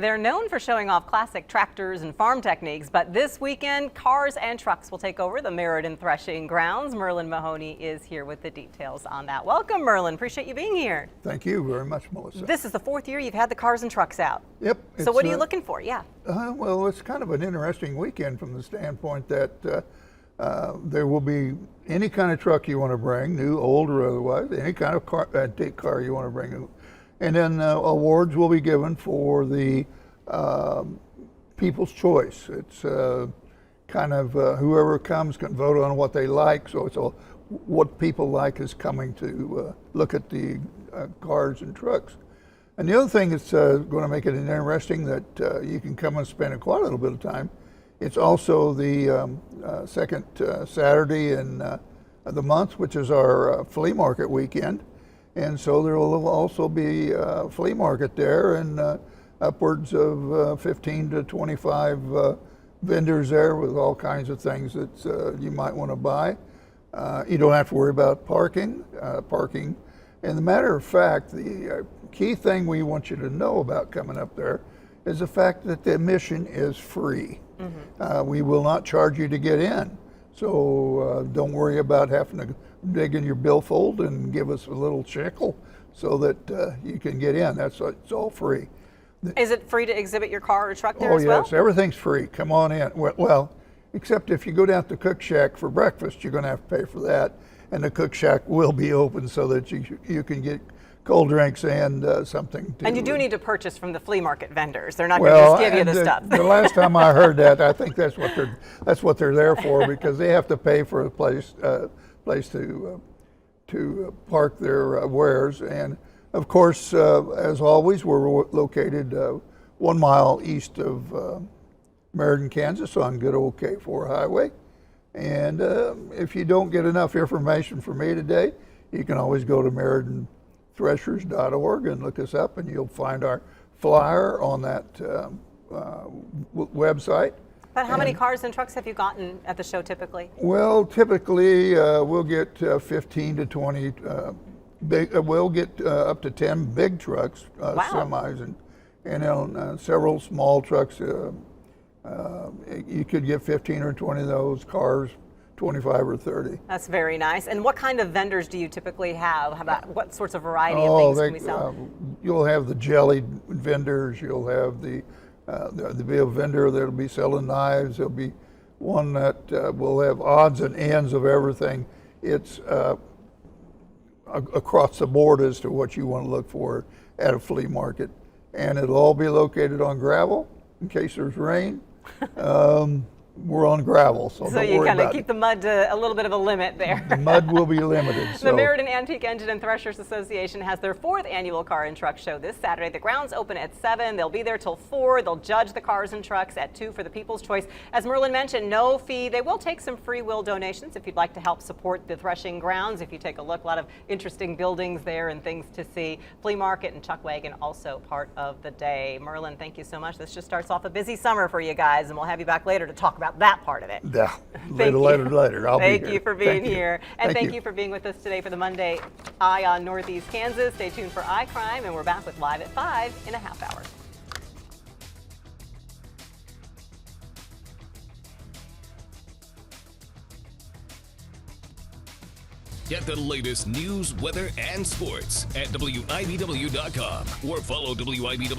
They're known for showing off classic tractors and farm techniques, but this weekend, cars and trucks will take over the Meriden threshing grounds. Merlin Mahoney is here with the details on that. Welcome, Merlin. Appreciate you being here. Thank you very much, Melissa. This is the 4th year you've had the cars and trucks out. Yep. So what are you looking for? Yeah. Well, it's kind of an interesting weekend from the standpoint that there will be any kind of truck you want to bring, new, old, or otherwise, any kind of antique car you want to bring. And then awards will be given for the people's choice. It's kind of whoever comes can vote on what they like. So it's all what people like is coming to look at the cars and trucks. And the other thing that's going to make it interesting that you can come and spend quite a little bit of time. It's also the second Saturday in the month, which is our flea market weekend. And so there will also be a flea market there, and upwards of 15 to 25 vendors there with all kinds of things that you might want to buy. You don't have to worry about parking. And the matter of fact, the key thing we want you to know about coming up there is the fact that the admission is free. Mm-hmm. We will not charge you to get in. So don't worry about having to dig in your billfold and give us a little shekel so that you can get in. It's all free. Is it free to exhibit your car or truck there as well? Oh yes, everything's free. Come on in. Well, except if you go down to the cook shack for breakfast, you're going to have to pay for that. And the cook shack will be open so that you can get cold drinks and something. And you do need to purchase from the flea market vendors. They're not going to just give you the stuff. The last time I heard that, I think that's what they're there for, because they have to pay for a place to park their wares. And of course, as always, we're located 1 mile east of Meriden, Kansas, on good old K4 highway. And if you don't get enough information from me today, you can always go to threshers.org and look us up, and you'll find our flyer on that website. But how many cars and trucks have you gotten at the show typically? Well, typically we'll get 15 to 20 we'll get up to 10 big trucks, wow. Semis, and several small trucks. You could get 15 or 20 of those cars, 25 or 30. That's very nice. And what kind of vendors do you typically have? How about what sorts of variety of things can we sell? You'll have the jelly vendors. You'll have there'll be a vendor that'll be selling knives. There'll be one that will have odds and ends of everything. It's across the board as to what you want to look for at a flea market. And it'll all be located on gravel in case there's rain. We're on gravel, so don't worry about it. So you kind of keep the mud to a little bit of a limit there. The mud will be limited. The Meriden Antique Engine and Threshers Association has their 4th annual car and truck show this Saturday. The grounds open at 7. They'll be there till 4. They'll judge the cars and trucks at 2 for the People's Choice. As Merlin mentioned, no fee. They will take some free will donations if you'd like to help support the threshing grounds. If you take a look, a lot of interesting buildings there and things to see. Flea market and chuck wagon also part of the day. Merlin, thank you so much. This just starts off a busy summer for you guys, and we'll have you back later to talk about that part of it. Yeah, later. I'll be here. Thank you for being here. And thank you for being with us today for the Monday Eye on Northeast Kansas. Stay tuned for iCrime, and we're back with Live at 5 in a half hour. Get the latest news, weather, and sports at WIBW.com or follow WIBW